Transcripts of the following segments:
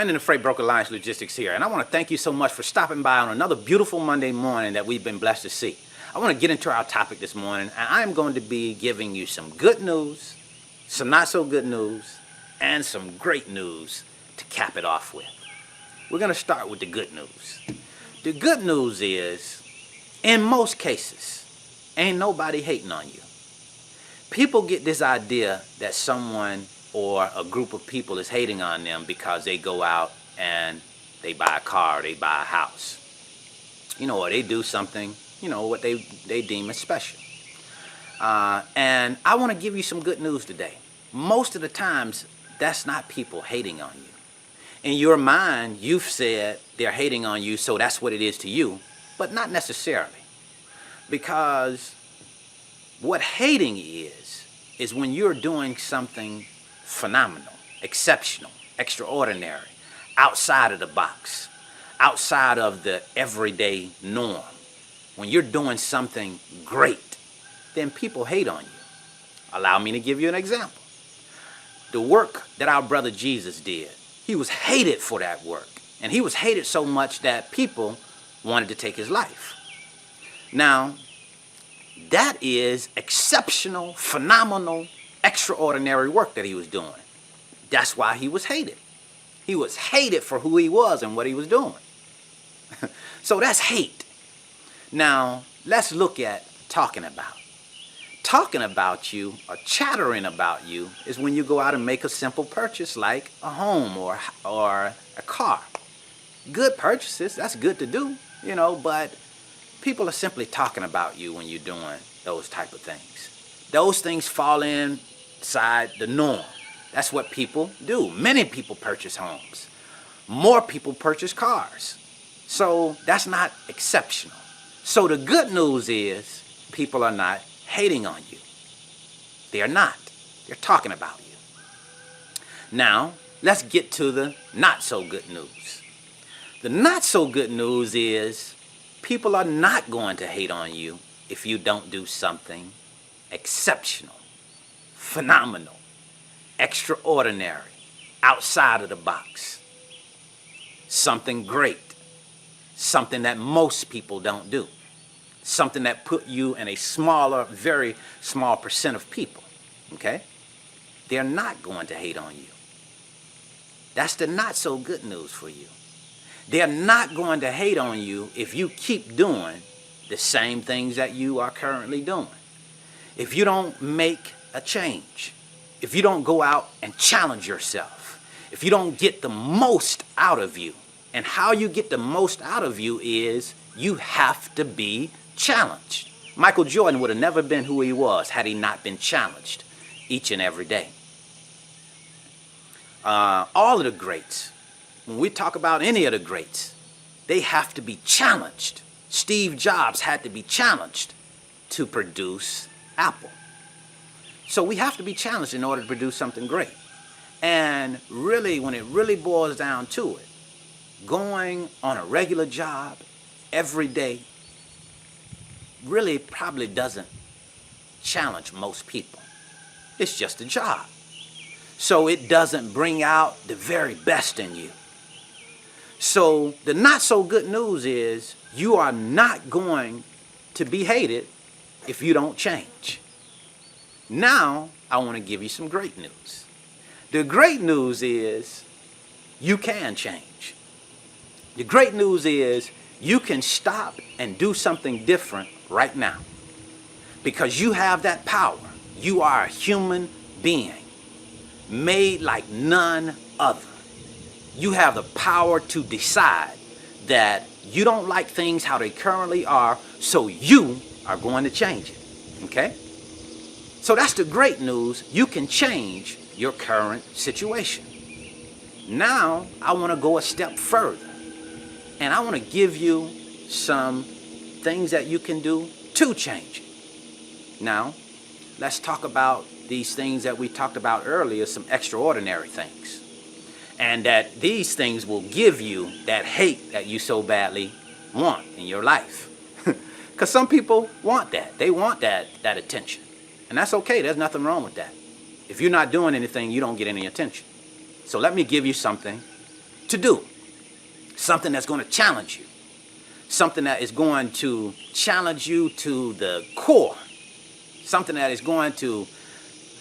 Brandon the Freight Broker Alliance Logistics here, and I want to thank you so much for stopping by on another beautiful Monday morning that we've been blessed to see. I want to get into our topic this morning, and I am going to be giving you some good news, some not so good news, and some great news to cap it off with. We're going to start with the good news. The good news is, in most cases, ain't nobody hating on you. People get this idea that someone or a group of people is hating on them because they go out and they buy a car, or they buy a house, or they do something, what they deem as special. And I want to give you some good news today. Most of the times, that's not people hating on you. In your mind, you've said they're hating on you, so that's what it is to you, but not necessarily. Because what hating is when you're doing something phenomenal, exceptional, extraordinary, outside of the box, outside of the everyday norm. When you're doing something great, then people hate on you. Allow me to give you an example. The work that our brother Jesus did, he was hated for that work. And he was hated so much that people wanted to take his life. Now, that is exceptional, phenomenal, extraordinary work that he was doing. That's why he was hated. He was hated for who he was and what he was doing. So that's hate. Now, let's look at talking about. Talking about you or chattering about you is when you go out and make a simple purchase like a home or a car. Good purchases, that's good to do, but people are simply talking about you when you're doing those type of things. Those things fall inside the norm. That's what people do. Many people purchase homes. More people purchase cars. So that's not exceptional. So the good news is people are not hating on you. They are not. They're talking about you. Now, let's get to the not so good news. The not so good news is people are not going to hate on you if you don't do something exceptional, phenomenal, extraordinary, outside of the box. Something great. Something that most people don't do. Something that put you in a smaller, very small percent of people. Okay? They're not going to hate on you. That's the not so good news for you. They're not going to hate on you if you keep doing the same things that you are currently doing. If you don't make a change, if you don't go out and challenge yourself, if you don't get the most out of you, and how you get the most out of you is you have to be challenged. Michael Jordan would have never been who he was had he not been challenged each and every day. All of the greats, when we talk about any of the greats, they have to be challenged. Steve Jobs had to be challenged to produce Apple. So we have to be challenged in order to produce something great. And really, when it really boils down to it, going on a regular job every day really probably doesn't challenge most people. It's just a job. So it doesn't bring out the very best in you. So the not so good news is you are not going to be hated if you don't change. Now, I want to give you some great news. The great news is you can change. The great news is you can stop and do something different right now. Because you have that power. You are a human being made like none other. You have the power to decide that you don't like things how they currently are, so you are going to change it. Okay? So that's the great news. You can change your current situation. Now, I want to go a step further. And I want to give you some things that you can do to change it. Now, let's talk about these things that we talked about earlier, some extraordinary things. And that these things will give you that hate that you so badly want in your life. Because some people want that. They want that attention. And that's okay. There's nothing wrong with that. If you're not doing anything, you don't get any attention. So let me give you something to do. Something that's going to challenge you. Something that is going to challenge you to the core. Something that is going to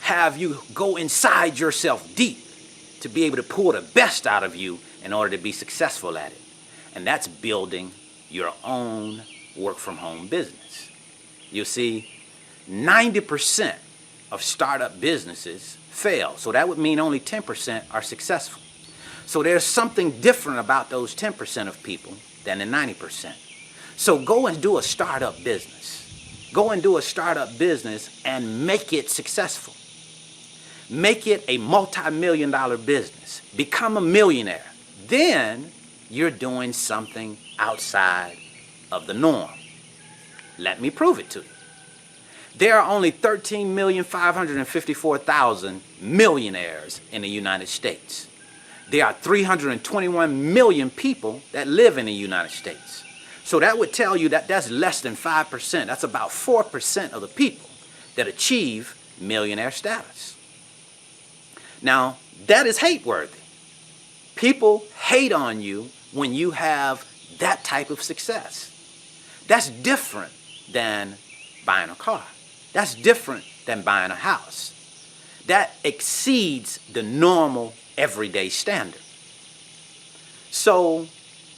have you go inside yourself deep to be able to pull the best out of you in order to be successful at it. And that's building your own work from home business. You see, 90% of startup businesses fail. So that would mean only 10% are successful. So there's something different about those 10% of people than the 90%. So go and do a startup business. Go and do a startup business and make it successful. Make it a multi-million-dollar business. Become a millionaire. Then you're doing something outside of the norm. Let me prove it to you. There are only 13,554,000 millionaires in the United States. There are 321 million people that live in the United States. So that would tell you that that's less than 5%. That's about 4% of the people that achieve millionaire status. Now, that is hate-worthy. People hate on you when you have that type of success. That's different than buying a car. That's different than buying a house. That exceeds the normal everyday standard. So,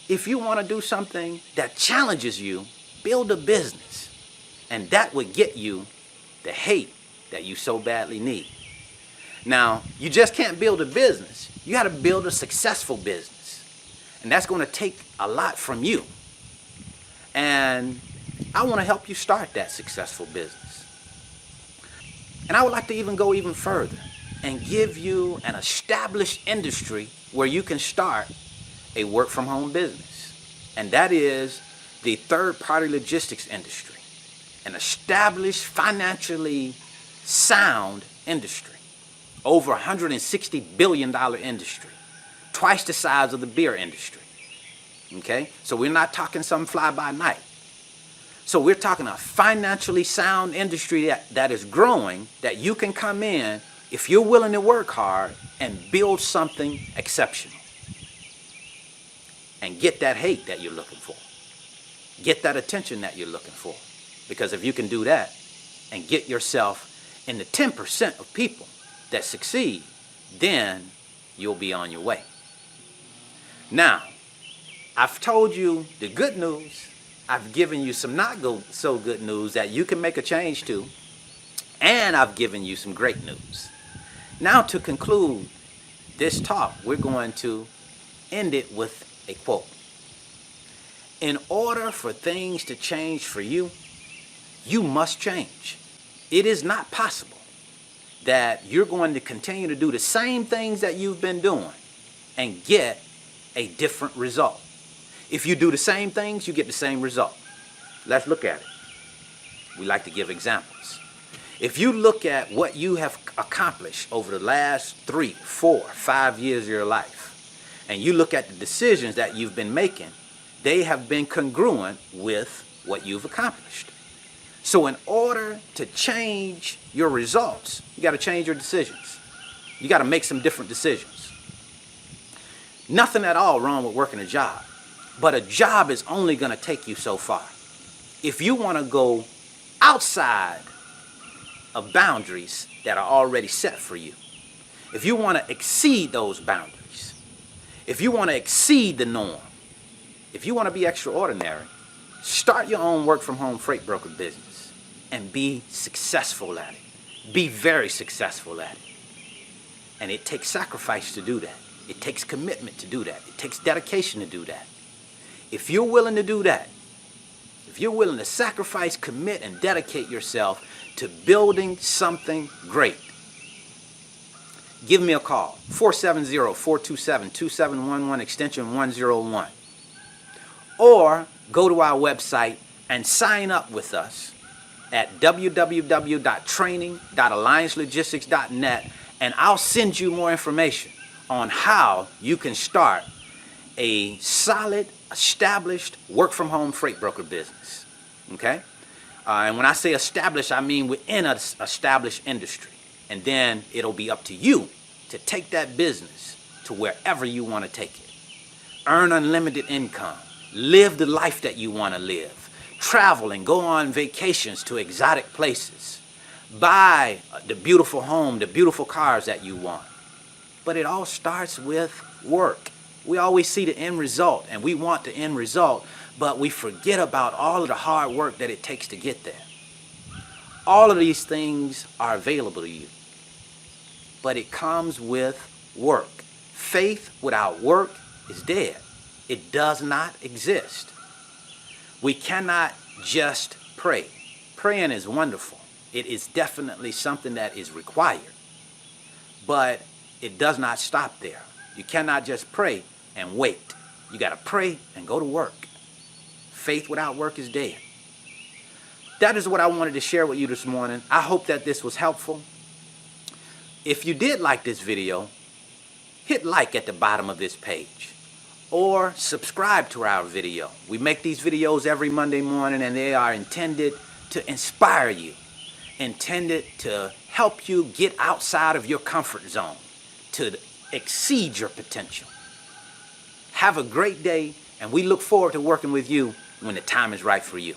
if you want to do something that challenges you, build a business. And that would get you the hate that you so badly need. Now, you just can't build a business. You got to build a successful business. And that's going to take a lot from you. And I want to help you start that successful business. And I would like to even go even further and give you an established industry where you can start a work-from-home business. And that is the third-party logistics industry. An established, financially sound industry. Over $160 billion industry. Twice the size of the beer industry. Okay? So we're not talking some fly-by-night. So we're talking a financially sound industry that is growing, that you can come in if you're willing to work hard and build something exceptional. And get that hate that you're looking for. Get that attention that you're looking for. Because if you can do that and get yourself in the 10% of people that succeed, then you'll be on your way. Now, I've told you the good news. I've given you some not so good news that you can make a change to. And I've given you some great news. Now, to conclude this talk, we're going to end it with a quote. In order for things to change for you, you must change. It is not possible that you're going to continue to do the same things that you've been doing and get a different result. If you do the same things, you get the same result. Let's look at it. We like to give examples. If you look at what you have accomplished over the last 3, 4, 5 years of your life, and you look at the decisions that you've been making, they have been congruent with what you've accomplished. So in order to change your results, you got to change your decisions. You got to make some different decisions. Nothing at all wrong with working a job, but a job is only going to take you so far. If you want to go outside of boundaries that are already set for you, if you want to exceed those boundaries, if you want to exceed the norm, if you want to be extraordinary, start your own work-from-home freight broker business and be successful at it. Be very successful at it. And it takes sacrifice to do that. It takes commitment to do that. It takes dedication to do that. If you're willing to do that, if you're willing to sacrifice, commit, and dedicate yourself to building something great, give me a call, 470-427-2711, extension 101. Or go to our website and sign up with us at www.training.alliancelogistics.net, and I'll send you more information on how you can start a solid, established work-from-home freight broker business. Okay? And when I say established, I mean within an established industry. And then it'll be up to you to take that business to wherever you want to take it. earn unlimited income, live the life that you want to live, travel and go on vacations to exotic places, buy the beautiful home, the beautiful cars that you want. But it all starts with work. We always see the end result, and we want the end result, but we forget about all of the hard work that it takes to get there. All of these things are available to you, but it comes with work. Faith without work is dead. It does not exist. We cannot just pray. Praying is wonderful. It is definitely something that is required, but it does not stop there. You cannot just pray and wait. You got to pray and go to work. Faith without work is dead. That is what I wanted to share with you this morning. I hope that this was helpful. If you did like this video, hit like at the bottom of this page or subscribe to our video. We make these videos every Monday morning, and they are intended to inspire you, intended to help you get outside of your comfort zone, to exceed your potential. Have a great day, and we look forward to working with you when the time is right for you.